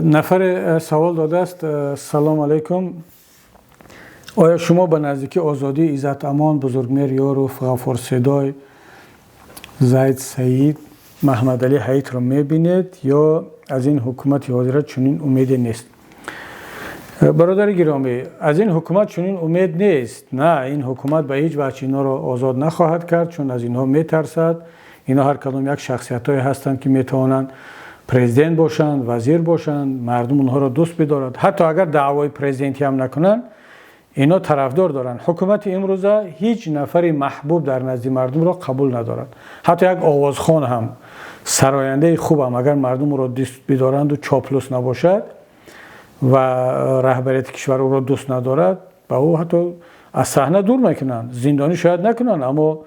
نفر سوال داده است: سلام علیکم، آیا شما به نزدیکی آزادی، عزت امان، بزرگمهر یاروف، غفار صدای، زید سعید، محمد علی حیات را میبینید یا از این حکومت حاضرت چنین امیدی نیست؟ برادر گرامی، از این حکومت چنین امید نیست. نه، این حکومت به هیچ وجه اینا را آزاد نخواهد کرد، چون از اینها میترسد. اینا هر کدام یک شخصیت های هستند که میتوانند پرزیدنت باشند، وزیر باشند، مردم اونها را دوست بدارد. حتی اگر دعوای پرزیدنتی هم نکنند، اینا طرفدار دارند. حکومت امروزه هیچ نفری محبوب در نزد مردم را قبول ندارد. حتی یک آوازخوان هم، سراینده خوب هم، اگر مردم را دوست بدارند و چاپلوس نباشد و رهبریت کشور او را دوست ندارد، با او حتی از صحنه دور میکنند. زندانی شاید نکنند، اما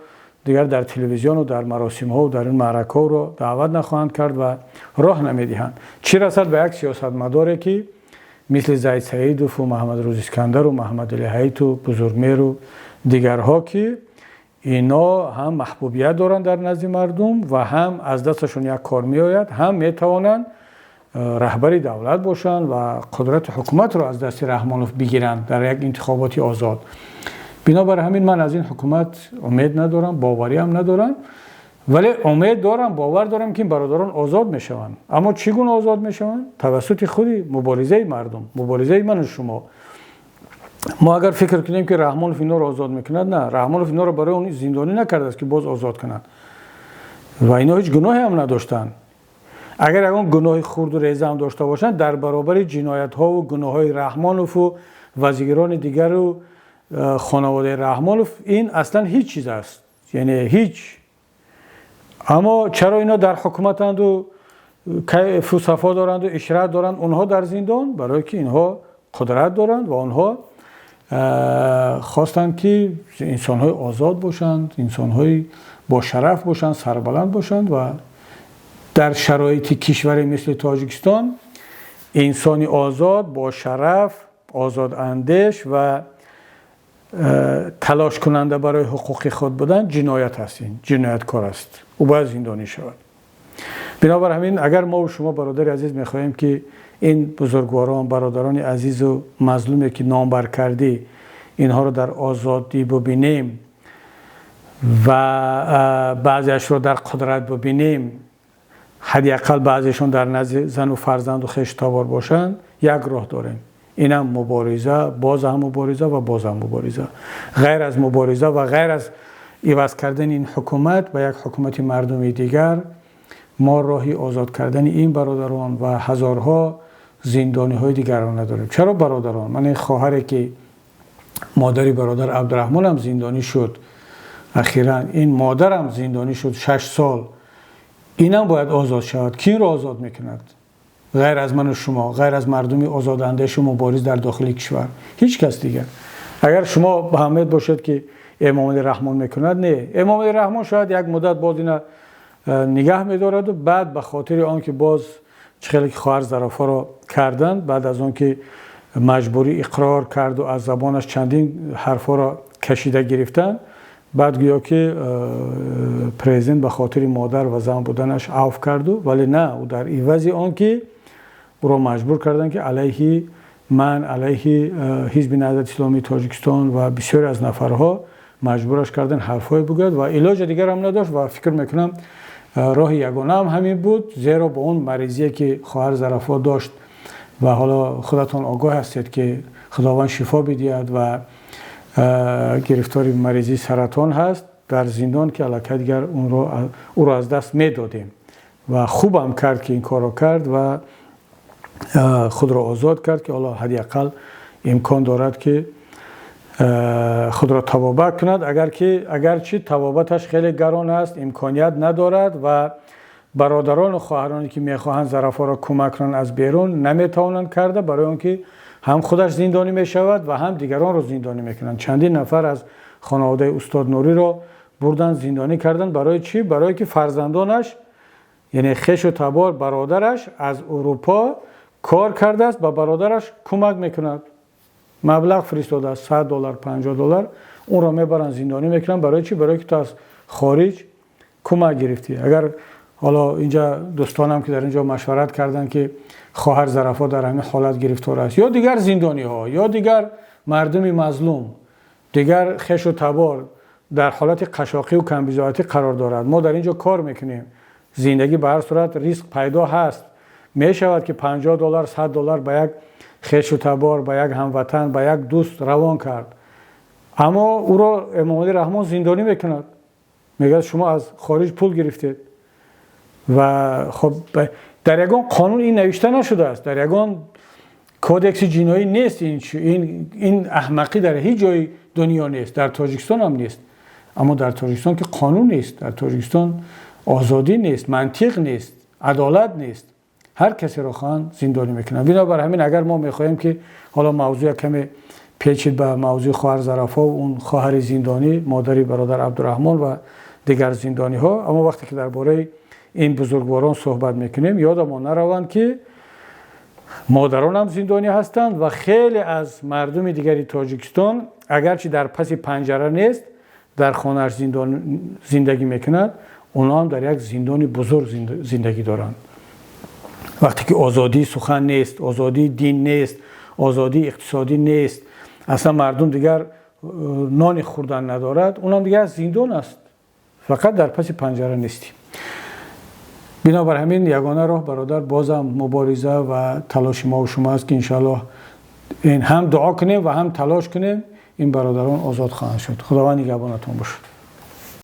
دیگر در تلویزیون و در مراسم ها و در این معرکه ها را دعوت نخواهند کرد و راه نمیدهند. چی رسد به یک سیاستمداری که مثل زید سعیدوف و محمد روزی اسکندر و محمد علی حیات و بزرگمهر و دیگرها که اینا هم محبوبیت دارند در نزد مردم و هم از دستشون یک کار می آید، هم می توانند رهبری دولت باشند و قدرت حکومت را از دست رحمانوف بگیرند در یک انتخاباتی آزاد. بنابراین همین من از این حکومت امید ندارم، باوری هم ندارم، ولی امید دارم، باور دارم که این برادران آزاد میشوند. اما چگونه آزاد میشوند؟ توسط خودی مبارزه مردم، مبارزه من و شما. ما اگر فکر کنیم که رحمانوف اینا را آزاد میکند، نه، رحمانوف اینا را برای اون زندانی نکرده است که باز آزاد کنند و اینا هیچ گناهی هم نداشتند. اگر اون گناه خرد و ریزه هم داشته باشند، در برابر جنایت ها و گناه های رحمانوف و وزیران دیگر و خانواده رحمانوف این اصلا هیچ چیز است، یعنی هیچ. اما چرا اینا در حکومتند و فلسفه دارند و اشرت دارند، اونها در زندان؟ برای که اینها قدرت دارند و اونها خواستند که انسان‌های آزاد باشند، انسان‌های با شرف باشند، سربلند باشند. و در شرایط کشوری مثل تاجیکستان انسانی آزاد با شرف، آزاد اندیش و تلاش کننده برای حقوق خود بودن جنایت هستین، جنایتکار است، او باید زندانی شود. بنابر همین اگر ما و شما برادر عزیز میخواهیم که این بزرگواران، برادران عزیز و مظلومی که نام بر کردی اینها رو در آزادی ببینیم و بعضیش رو در قدرت ببینیم، حداقل بعضیشون در نزد زن و فرزند و خویش تبار باشند، یک راه داریم، اینم مبارزه، باز هم مبارزه و باز هم مبارزه. غیر از مبارزه و غیر از عوض کردن این حکومت به یک حکومت مردمی دیگر، ما راهی آزاد کردن این برادران و هزارها زندانی های دیگر را نداریم. چرا برادران؟ من این خواهری که مادری برادر عبدالرحمن هم زندانی شد اخیراً، این مادرم زندانی شد 6 سال، اینم باید آزاد شود. کی را آزاد میکند؟ غیر از من و شما، غیر از مردمی آزاداندیش و مبارز در داخل کشور، هیچ کس دیگر. اگر شما به امید باشد که امام علی رحمان میکند، نه، امام علی رحمان شاید یک مدت باز اینا نگه میدارد و بعد به خاطر آن که باز خیلی خواهر ظرافا را کردند، بعد از آن که مجبوری اقرار کرد و از زبانش چندین حرفا را کشیده گرفتند، بعد گویا که پرزیدنت به خاطر مادر و زن بودنش عفو کرد، ولی نه، او در عوض آن که او را مجبور کردن که علیه من، علیه حزب نهضت اسلامی تاجیکستان و بسیاری از نفرها مجبورش کردن حرفای بگوید و علاج دیگر هم نداشت و فکر میکنم راه یگانه هم همین بود، زیرا با اون مریضی که خواهر ظرفا داشت و حالا خودتان آگاه هستید که خداوند شفا بدهد و گرفتاری مریضی سرطان هست در زندان که البته دیگر او را از دست میدادیم و خوبم کرد که این کار را کرد و خود را آزاد کرد که حالا حداقل امکان دارد که خود را توبه کند، اگرچه توبتش خیلی گران است، امکانیت ندارد و برادران و خواهرانی که میخواهند ظرفا را کمک کنند از بیرون نمیتوانند کرده، برای آنکه هم خودش زندانی می شود و هم دیگران را زندانی میکنند. چندین نفر از خانواده استاد نوری را بردن زندانی کردن. برای چی؟ برای که فرزندانش، یعنی خویش و تبار برادرش از اروپا کار کرده است، به برادرش کمک میکند، مبلغ فرستاده است، $100 $50 اون را میبرن زندانی میکنن. برای چی؟ برای که تو از خارج کمک گرفتی. اگر حالا اینجا دوستانم که در اینجا مشورت کردن که خواهر ظرفا در همین حالت گرفتار است، یا دیگر زندانی ها، یا دیگر مردم مظلوم، دیگر خش و تبار در حالت قشاقی و کمبیزایتی قرار دارد. ما در اینجا کار میکنیم، زندگی به هر صورت ریسک پیدا هست، می شود که $50 $100 به یک خش و تبار، به یک هموطن، به یک دوست روان کرد، اما او را امام علی رحمان زندانی میکند، میگه شما از خارج پول گرفتید. و خب در یگان قانون این نوشته نشده است، در یگان کودکس جنایی نیست، این احمقی در هیچ جای دنیا نیست، در تاجیکستان هم نیست. اما در تاجیکستان که قانون نیست، در تاجیکستان آزادی نیست، منطق نیست، عدالت نیست، هر کسی را خواهند زندانی میکنن. بنابر همین اگر ما میخواهیم که حالا موضوع کمی پیچید به موضوع خواهر ظرفا و اون خواهر زندانی، مادری برادر عبدالرحمن و دیگر زندانی ها، اما وقتی که درباره این بزرگواران صحبت میکنیم یادمان نروند که مادران هم زندانی هستند و خیلی از مردم دیگری تاجیکستان اگرچه در پس پنجره نیست، در خانه زندگی میکنند، اونا هم در یک زندان بزرگ زندگی دارند. وقتی که آزادی سخن نیست، آزادی دین نیست، آزادی اقتصادی نیست، اصلا مردم دیگر نان خوردن ندارد، اونم دیگر زندان است، فقط در پس پنجره نیستیم. بنابر همین یگانه راه برادر بازم مبارزه و تلاش ما و شما است که انشاءالله این هم دعا کنیم و هم تلاش کنیم این برادران آزاد خواهند شد. خداوند نگهبانتون باشد.